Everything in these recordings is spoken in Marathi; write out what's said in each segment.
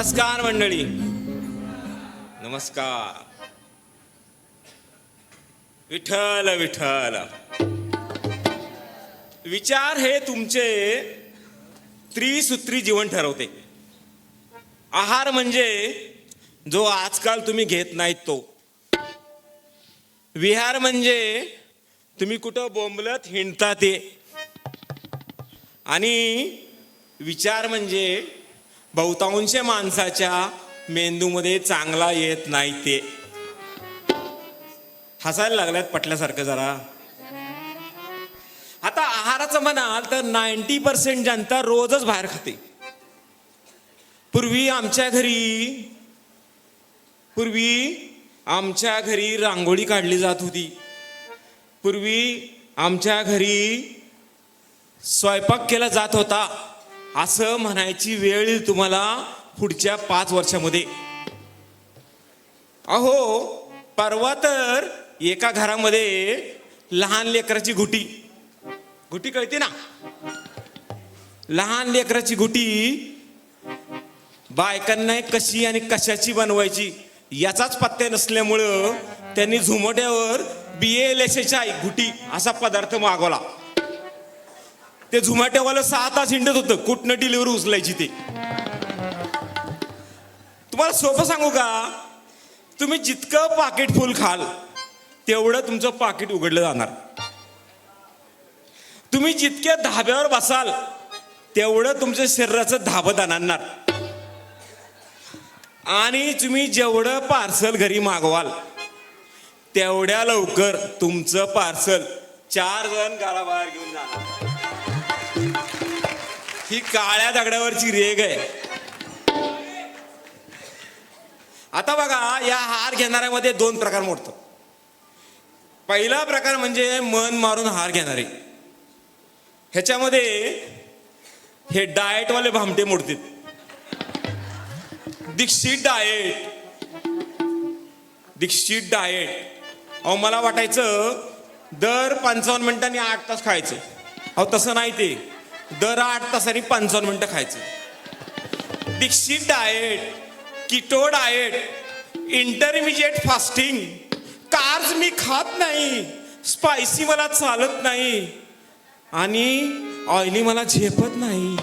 नमस्कार मंडळी, नमस्कार. विठ्ठल विठ्ठल. विचार हे तुमचे त्रिसूत्री जीवन ठरवते. आहार म्हणजे जो आजकाल तुम्ही घेत नाहीत तो. विहार म्हणजे तुम्ही कुठं बोंबलत हिंडता ते. आणि विचार म्हणजे बहुतांश माणसाच्या मेंदूमध्ये चांगला येत नाही ते. हसायला लागल्यात पटल्यासारखं जरा. आता आहाराचं म्हणाल तर 90% जनता रोजच बाहेर खाते. पूर्वी आमच्या घरी रांगोळी काढली जात होती. पूर्वी आमच्या घरी स्वयंपाक केला जात होता असं म्हणायची वेळ येईल तुम्हाला पुढच्या 5 वर्षामध्ये. अहो, परवा तर एका घरामध्ये लहान लेकराची गुटी कळते ना, लहान लेकराची गुटी बायकांना कशी आणि कशाची बनवायची याचाच पत्ते नसल्यामुळं त्यांनी झुमट्यावर BLSHI गुटी असा पदार्थ मागवला. ते झुमॅटोवाला 6 तास हिंडत होतं कुठनं डिलिव्हरी उचलायची ते. तुम्हाला सोपं सांगू का, तुम्ही जितकं पाकिट फुल खाल तेवढं तुमचं पाकिट उघडलं जाणार. तुम्ही जितक्या धाब्यावर बसाल तेवढं तुमच्या शरीराचं धाबं दाणारणार. आणि तुम्ही जेवढं पार्सल घरी मागवाल तेवढ्या लवकर तुमचं पार्सल 4 जण घराबाहेर घेऊन जाणार. ही काळ्या दगडावरची रेग आहे. आता बघा, या हार घेणाऱ्यामध्ये 2 प्रकार मोडतात. पहिला प्रकार म्हणजे मन मारून हार घेणारे. ह्याच्यामध्ये हे डाएटवाले भामटे मोडतात. दीक्षित डाएट. अहो, मला वाटायचं दर 55 मिनिटांनी 8 तास खायचं. अहो, तसं नाही, ते दर 8 तासांनी 55 मिनिटं खायचं. Dixit diet, keto diet, intermittent fasting. Carbs मी खात नाही, स्पायसी मला चालत नाही आणि ऑइली मला झेपत नाही.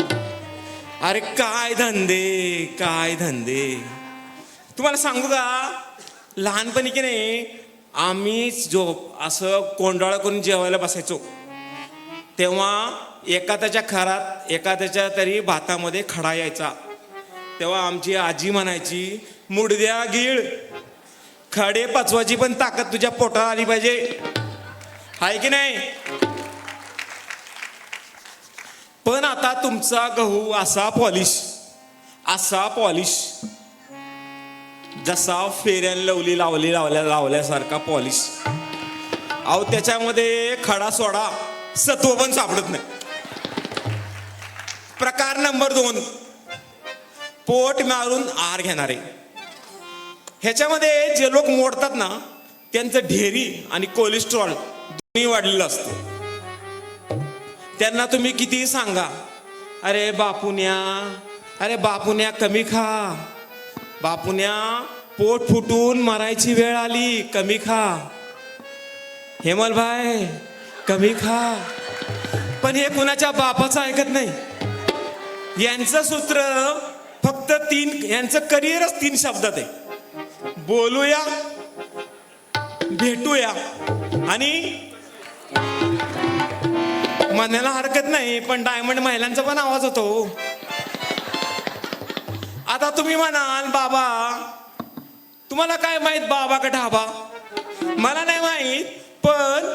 अरे काय धंदे. तुम्हाला सांगू का, लहानपणी की नाही आम्ही जो असं कोंडाळा करून जेवायला बसायचो तेव्हा एखाद्याच्या तरी भातामध्ये खडा यायचा. तेव्हा आमची आजी म्हणायची, मुडद्या गिळ, खडे पचवायची पण ताकद तुझ्या पोटात आली पाहिजे. आहे की नाही? पण आता तुमचा गहू असा पॉलिश जसा फेऱ्यान लावल्यासारखा पॉलिश. अहो, त्याच्यामध्ये खडा सोडा सत्व पण सापडत नाही. प्रकार नंबर 2, पोट मारून आहार घेणारे. ह्याच्यामध्ये जे लोक मोडतात ना त्यांचं ढेरी आणि कोलेस्ट्रॉल दोन्ही वाढलेलं असतं. त्यांना तुम्ही कितीही सांगा, अरे बापुन्या कमी खा, बापुन्या पोट फुटून मरायची वेळ आली, कमी खा, हेमल भाई कमी खा. पण हे कुणाच्या बापाचं ऐकत नाही. यांचं सूत्र फक्त 3, यांचं करिअरच 3 शब्दात आहे. बोलूया, भेटूया आणि म्हणायला हरकत नाही, पण डायमंड महिलांचा पण आवाज होतो. आता तुम्ही म्हणाल, बाबा तुम्हाला काय माहित बाबा का ढाबा? मला नाही माहित, पण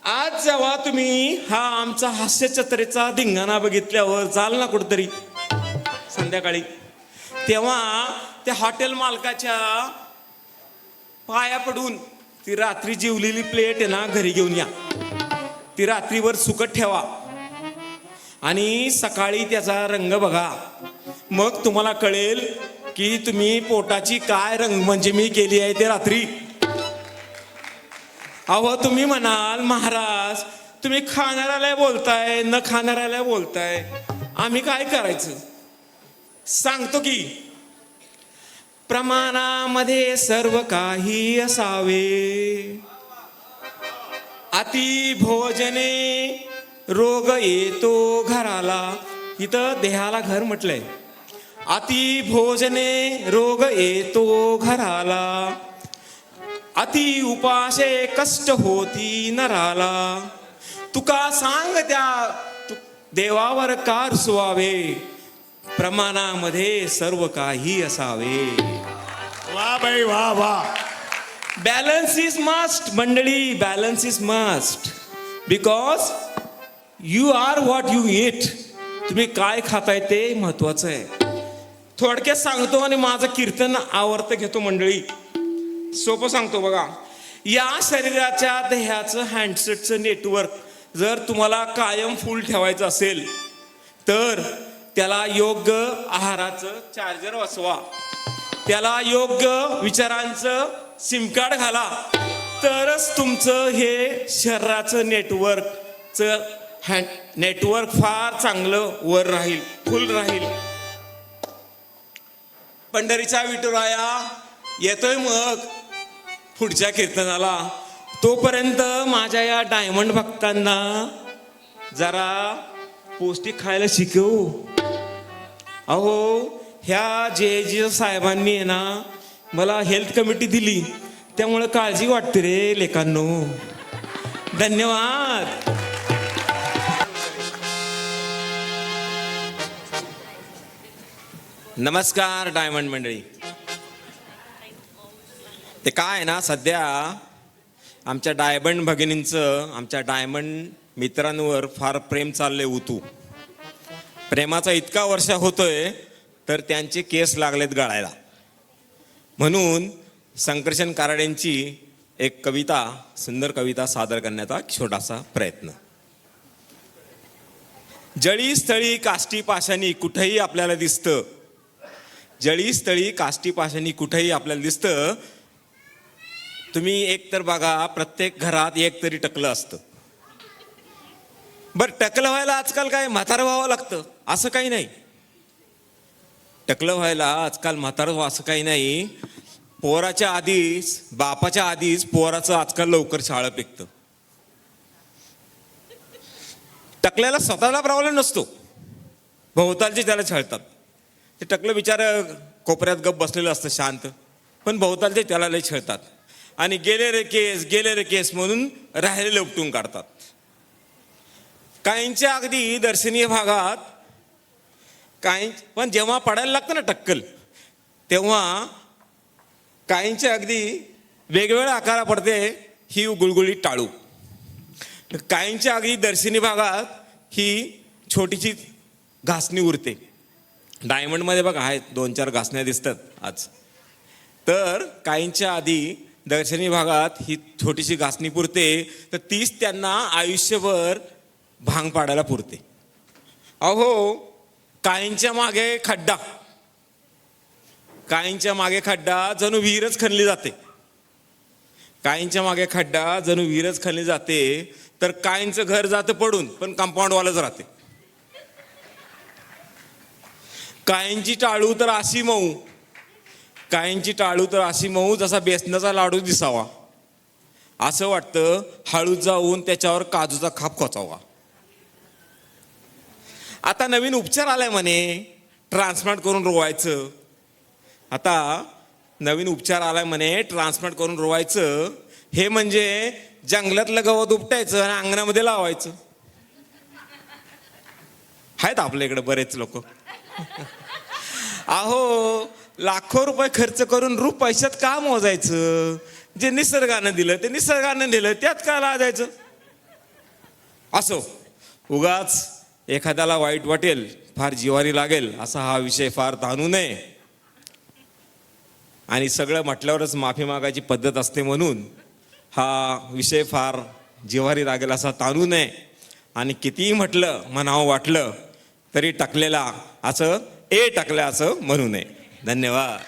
आज जेव्हा तुम्ही हा आमचा हास्यचत्रेचा धिंगाणा बघितल्यावर जाल ना कुठतरी संध्याकाळी, तेव्हा त्या हॉटेल मालकाच्या पाया पडून ती रात्री जेवलेली प्लेट आहे ना घरी घेऊन या. ती रात्रीवर सुकट ठेवा आणि सकाळी त्याचा रंग बघा. मग तुम्हाला कळेल की तुम्ही पोटाची काय रंगमंजमी केली आहे ते रात्री. अहो, तुम्ही म्हणाल, महाराज तुम्ही खाणाऱ्याला बोलताय न खाणाऱ्याला बोलताय, आम्ही काय करायचं? सांगतो की प्रमाणामध्ये सर्व काही असावे. अति भोजने रोग येतो घराला. इथं देहाला घर म्हटलंय. अति भोजने रोग येतो घराला. अति उपासे कष्ट होती नराला. तुका सांग त्या देवावर का रुसवावे. प्रमाणामध्ये सर्व काही असावे. वा बाई वा वा. बॅलन्स इज मस्ट मंडळी. Balance is must. Because you are what you eat. तुम्ही काय खाताय ते महत्वाचं आहे. थोडक्यात सांगतो आणि माझं कीर्तन आवर्त घेतो मंडळी. सोपं सांगतो बघा. या शरीराच्या देहाचं हँडसेटचं नेटवर्क जर तुम्हाला कायम फुल ठेवायचं असेल तर त्याला योग्य आहाराचं चार्जर बसवा. त्याला योग्य विचारांचं सिम कार्ड घाला. तरच तुमचं हे शरीराचं नेटवर्क फार चांगलं वर राहील, फुल राहील. पंढरीचा विठुराया येतोय मग पुढच्या कीर्तनाला. तोपर्यंत माझ्या या डायमंड भक्तांना जरा पौष्टिक खायला शिकवू. अहो ह्या जे साहेबांनी आहे ना मला हेल्थ कमिटी दिली, त्यामुळे काळजी वाटते रे लेकांनो. धन्यवाद. नमस्कार डायमंड मंडळी. ते काय आहे ना, सध्या आमच्या डायमंड भगिनींचं आमच्या डायमंड मित्रांवर फार प्रेम चाललंय उतू. प्रेमाचा इतका वर्षा होतोय तर त्यांचे केस लागलेत गळायला. म्हणून संकर्षण काराडेंची एक कविता, सुंदर कविता सादर करण्याचा छोटासा प्रयत्न. जळी स्थळी काष्टी पाशाणी कुठेही आपल्याला दिसतं. जळी स्थळी काष्टी पाशाणी कुठेही आपल्याला दिसतं. तुम्ही एक तर बघा, प्रत्येक घरात एक तरी टकलं असतं. बरं, टकलं व्हायला आजकाल काय म्हातारं व्हावं लागतं असं काही नाही. टकलं व्हायला आजकाल म्हातारं व्हावं असं काही नाही. पोराच्या आधीच, बापाच्या आधीच पोराचं आजकाल लवकर शाळा पिकतं. टकल्याला स्वतःला प्रॉब्लेम नसतो, भोवतालचे त्याला छळतात. ते टकलं बिचार कोपऱ्यात गप बसलेलं असतं शांत, पण भोवतालचे त्याला लय छळतात आणि गेले रे केस म्हणून राहिलेले उपटून काढतात. काहींच्या अगदी दर्शनीय भागात काही, पण जेव्हा पडायला लागतं ना टक्कल, तेव्हा काहींच्या अगदी वेगवेगळ्या आकारा पडते ही गुळगुळीत टाळू. काहींच्या अगदी दर्शनी भागात ही छोटीशी घासणी उरते. डायमंडमध्ये बघा आहेत 2-4 घासण्या दिसतात आज. तर काहींच्या आधी दर्शनी भागात ही छोटीशी घासणी पुरते, तर तीच त्यांना आयुष्यभर भांग पाडायला पुरते. अहो काहींच्या मागे खड्डा, काहींच्या मागे खड्डा जणू विहीरच खणली जाते. काहींच्या मागे खड्डा जणू विहीरच खणली जाते. तर काहींचं घर जातं पडून, पण कंपाऊंडवालंच राहते. काहींची टाळू तर अशी मऊ, काहींची टाळू तर अशी मऊ जसा बेसनाचा लाडू दिसावा. असं वाटतं हळू जाऊन त्याच्यावर काजूचा खाप खोचावा. आता नवीन उपचार आलाय म्हणे, ट्रान्सप्लांट करून रोवायचं. आता नवीन उपचार आलाय म्हणे, ट्रान्सप्लांट करून रोवायचं. हे म्हणजे जंगलातलं गवत उपटायचं आणि अंगणामध्ये लावायचं. आहेत आपल्या इकडे बरेच लोक. अहो लाखो रुपये खर्च करून रूप पैशात का मोजायचं. जे निसर्गानं दिलं ते निसर्गानं दिलं, त्यात का लाजायचं. असो, उगाच एखाद्याला वाईट वाटेल, फार जिवारी लागेल असा हा विषय फार ताणू नये. आणि सगळं म्हटल्यावरच माफी मागायची पद्धत असते, म्हणून हा विषय फार जिवारी लागेल असा ताणू नये. आणि कितीही म्हटलं, म्हणावं वाटलं तरी टाकलेला असं टाकलं असं म्हणू नये. धन्यवाद.